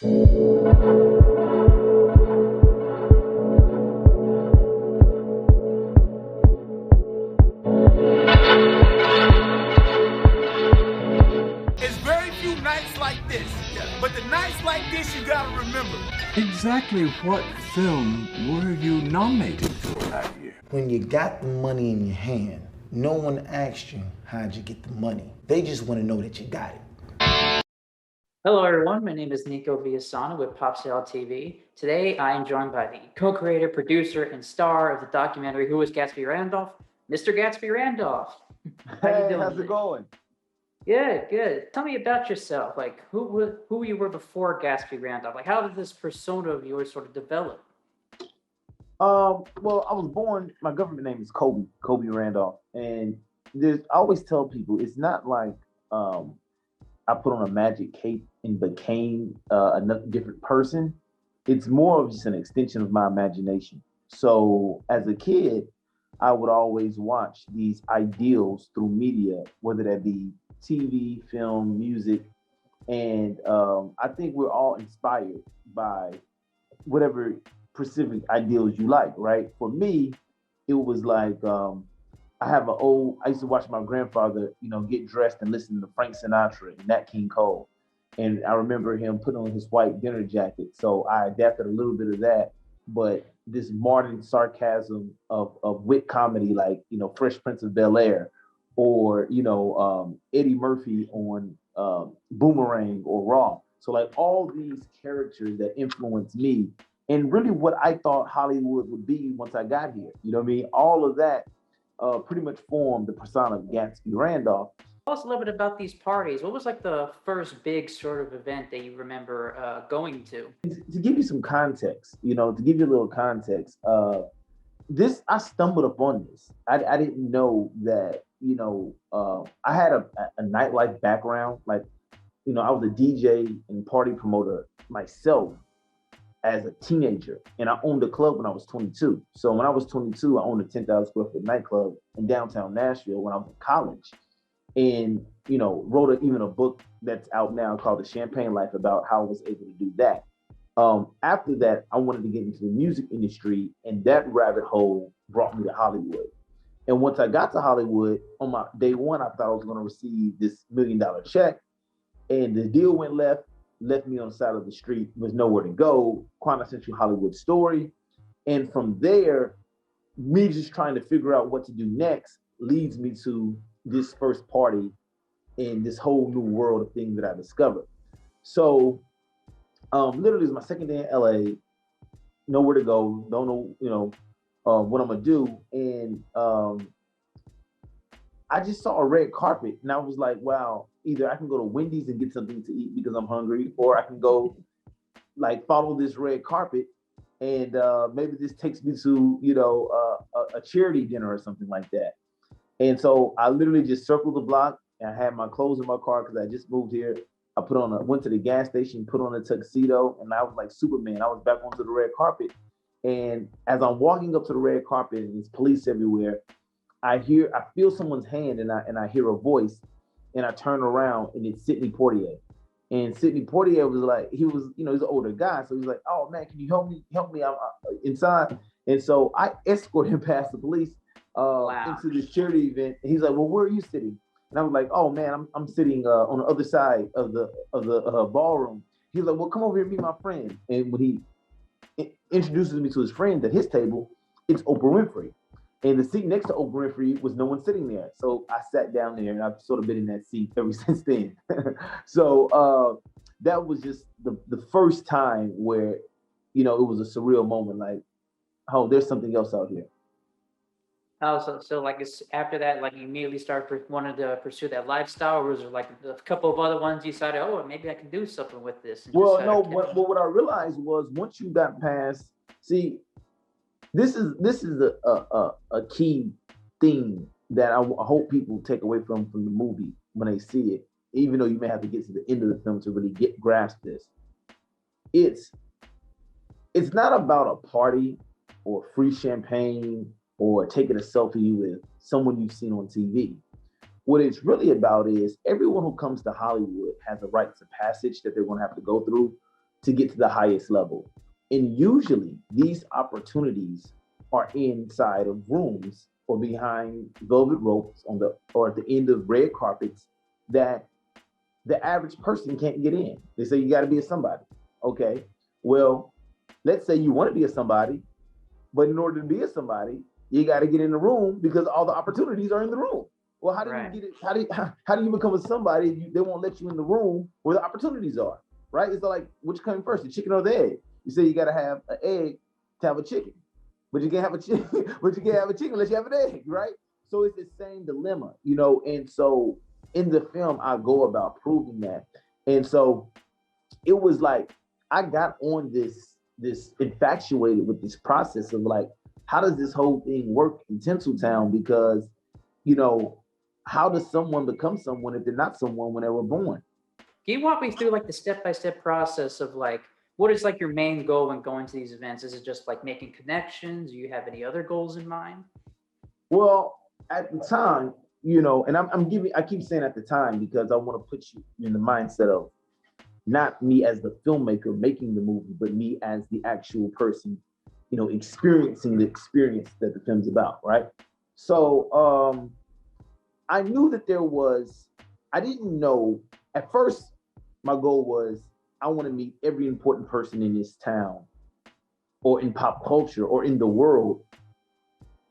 It's very few nights like this, but the nights like this you gotta remember. Exactly what film were you nominated for that year? When you got the money in your hand, no one asked you how'd you get the money. They just want to know that you got it. Hello, everyone. My name is Nico Villasana with Popsale TV. Today, I am joined by the co-creator, producer, and star of the documentary Who is Gatsby Randolph, Mr. Gatsby Randolph. How you doing? How's it going? Yeah, good. Tell me about yourself. Like, who you were before Gatsby Randolph. Like, how did this persona of yours sort of develop? Well, I was born. My government name is Kobe Randolph, and I always tell people it's not like I put on a magic cape and became another different person. It's more of just an extension of my imagination. So as a kid, I would always watch these ideals through media, whether that be TV, film, music, and I think we're all inspired by whatever specific ideals you like, right? For me, it was like I used to watch my grandfather, get dressed and listen to Frank Sinatra and Nat King Cole. And I remember him putting on his white dinner jacket. So I adapted a little bit of that, but this modern sarcasm of wit comedy, like, Fresh Prince of Bel-Air, or, Eddie Murphy on Boomerang or Raw. So like all these characters that influenced me and really what I thought Hollywood would be once I got here. You know what I mean? All of that pretty much formed the persona of Gatsby Randolph. Tell us a little bit about these parties. What was like the first big sort of event that you remember going to? To give you some context, to give you a little context, I stumbled upon this. I didn't know that, I had a nightlife background. Like, I was a DJ and party promoter myself as a teenager, and I owned a club when I was 22. So when I was 22, I owned a 10,000 square foot nightclub in downtown Nashville when I was in college, and wrote even a book that's out now called The Champagne Life about how I was able to do that. After that, I wanted to get into the music industry, and that rabbit hole brought me to Hollywood. And once I got to Hollywood, on my day one, I thought I was going to receive this $1 million check, and the deal went left me on the side of the street, was nowhere to go, quintessential Hollywood story. And from there, me just trying to figure out what to do next leads me to this first party in this whole new world of things that I discovered. So literally, it's my second day in LA, nowhere to go, don't know, what I'm gonna do. And I just saw a red carpet, and I was like, wow, either I can go to Wendy's and get something to eat because I'm hungry, or I can go like follow this red carpet, and maybe this takes me to, a charity dinner or something like that. And so I literally just circled the block, and I had my clothes in my car because I just moved here. I went to the gas station, put on a tuxedo, and I was like Superman. I was back onto the red carpet. And as I'm walking up to the red carpet and there's police everywhere, I feel someone's hand, and I hear a voice, and I turn around, and it's Sidney Poitier. And Sidney Poitier was like, he was, he's an older guy. So he's like, oh man, can you help me? I'm inside. And so I escort him past the police into this charity event. And he's like, well, where are you sitting? And I was like, oh man, I'm sitting on the other side of the ballroom. He's like, well, come over here and meet my friend. And when he introduces me to his friend at his table, it's Oprah Winfrey. And the seat next to Oprah Winfrey was no one sitting there. So I sat down there, and I've sort of been in that seat ever since then. So that was just the first time where, it was a surreal moment, like, oh, there's something else out here. Oh, so like it's after that, like you immediately wanted to pursue that lifestyle, or was there like a couple of other ones you decided, oh, maybe I can do something with this? Well, no, what I realized was once you got past, see, this is a key thing that I hope people take away from the movie when they see it, even though you may have to get to the end of the film to really grasp this. It's not about a party or free champagne or taking a selfie with someone you've seen on TV. What it's really about is everyone who comes to Hollywood has a rites of passage that they're going to have to go through to get to the highest level. And usually these opportunities are inside of rooms or behind velvet ropes or at the end of red carpets that the average person can't get in. They say you got to be a somebody. Okay, well, let's say you want to be a somebody, but in order to be a somebody, you got to get in the room because all the opportunities are in the room. Well, how do you get it? How do you become a somebody if they won't let you in the room where the opportunities are? Right? It's like, which came first, the chicken or the egg? You say you got to have an egg to have a chicken, but you can't have a chicken. But you can't have a chicken unless you have an egg, right? So it's the same dilemma, you know. And so in the film, I go about proving that. And so it was like I got on this infatuated with this process of like, how does this whole thing work in Tinseltown? Because, you know, how does someone become someone if they're not someone when they were born? Can you walk me through like the step-by-step process of like, what is like your main goal when going to these events? Is it just like making connections? Do you have any other goals in mind? Well, at the time, you know, and I keep saying at the time because I want to put you in the mindset of not me as the filmmaker making the movie, but me as the actual person, you know, experiencing the experience that the film's about, right? So I knew that I didn't know, at first, my goal was I want to meet every important person in this town or in pop culture or in the world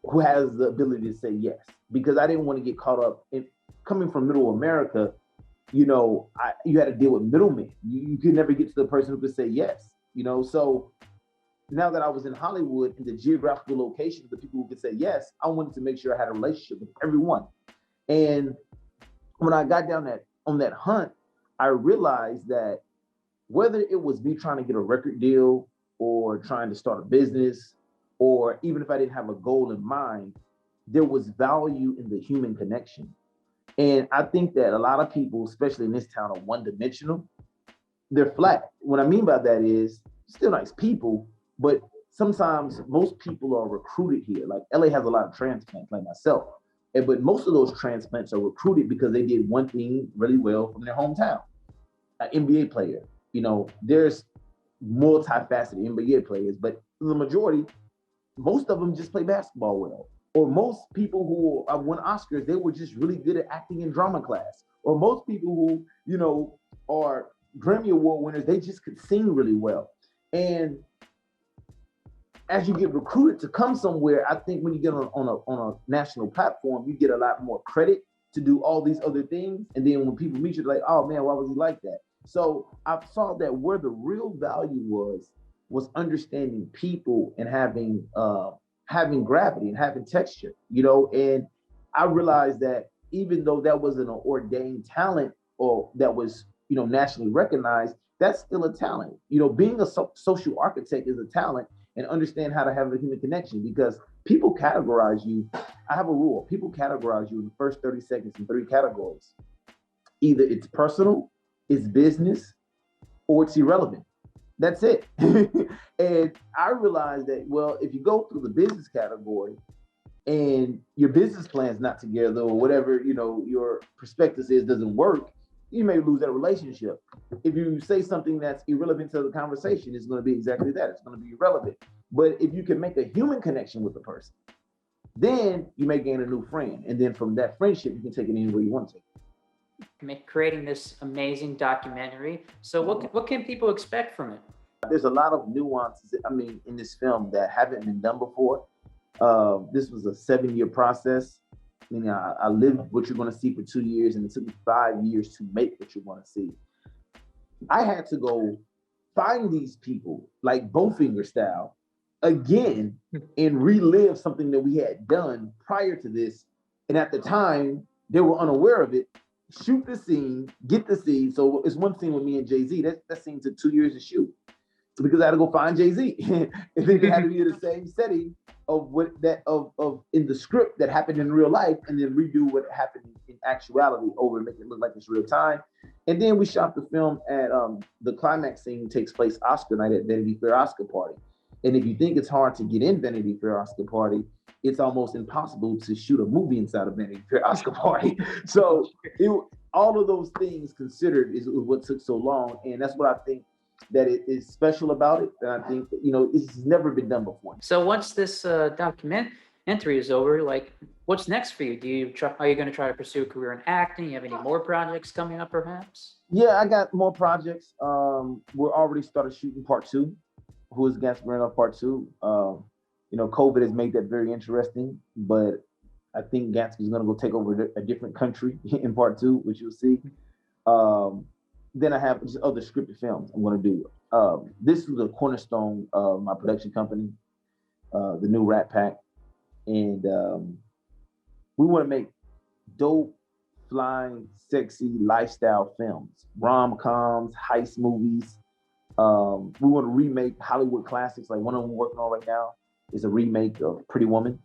who has the ability to say yes. Because I didn't want to get caught up in coming from middle America, you know, you had to deal with middlemen. You could never get to the person who could say yes, you know? So now that I was in Hollywood, in the geographical location of the people who could say yes, I wanted to make sure I had a relationship with everyone. And when I got down on that hunt, I realized that whether it was me trying to get a record deal or trying to start a business, or even if I didn't have a goal in mind, there was value in the human connection. And I think that a lot of people, especially in this town, are one-dimensional. They're flat. What I mean by that is still nice people, but sometimes most people are recruited here. Like LA has a lot of transplants, like myself. But most of those transplants are recruited because they did one thing really well from their hometown. An NBA player, you know, there's multifaceted NBA players, but the majority, most of them just play basketball well. Or most people who won Oscars, they were just really good at acting in drama class. Or most people who, you know, are Grammy Award winners, they just could sing really well. And as you get recruited to come somewhere, I think when you get on a national platform, you get a lot more credit to do all these other things. And then when people meet you, they're like, oh man, why was he like that? So I saw that where the real value was understanding people and having gravity and having texture, you know. And I realized that even though that wasn't an ordained talent or that was, you know, nationally recognized, that's still a talent. You know, being a social architect is a talent, and understand how to have a human connection, because people categorize you. I have a rule. People categorize you in the first 30 seconds in 3 categories. Either it's personal, it's business, or it's irrelevant. That's it. And I realized that, well, if you go through the business category and your business plan's not together or whatever, you know, your prospectus is doesn't work, you may lose that relationship. If you say something that's irrelevant to the conversation, it's going to be exactly that. It's going to be irrelevant. But if you can make a human connection with the person, then you may gain a new friend. And then from that friendship, you can take it anywhere you want to take it. Creating this amazing documentary. So what can people expect from it? There's a lot of nuances, I mean, in this film that haven't been done before. This was a 7-year process. I mean, I lived what you're going to see for 2 years, and it took me 5 years to make what you want to see. I had to go find these people, like Bowfinger style, again, and relive something that we had done prior to this. And at the time, they were unaware of it. Shoot the scene, get the scene. So it's one scene with me and Jay-Z. That scene took 2 years to shoot because I had to go find Jay-Z. And then it had to be in the same setting of in the script that happened in real life, and then redo what happened in actuality over and make it look like it's real time. And then we shot the film at the climax scene takes place Oscar night at Vanity Fair Oscar party. And if you think it's hard to get in Vanity Fair Oscar party, it's almost impossible to shoot a movie inside of Vanity Fair Oscar party. So all of those things considered is what took so long. And that's what I think that it is special about it. And I think, it's never been done before. So once this documentary is over, like, what's next for you? Are you going to try to pursue a career in acting? You have any more projects coming up, perhaps? Yeah, I got more projects. We're already started shooting part 2. Who is Gatsby Randolph part 2? COVID has made that very interesting, but I think Gatsby's going to go take over a different country in part 2, which you'll see. Then I have just other scripted films I'm going to do. This was a cornerstone of my production company, the new Rat Pack. And we want to make dope, flying, sexy lifestyle films, rom-coms, heist movies. We want to remake Hollywood classics. Like one of them we're working on right now is a remake of Pretty Woman.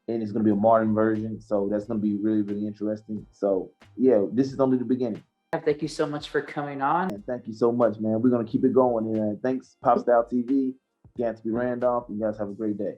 And it's going to be a modern version. So that's going to be really, really interesting. So yeah, this is only the beginning. Thank you so much for coming on. And thank you so much, man. We're going to keep it going. And thanks, Pop Style TV, Gatsby Randolph. You guys have a great day.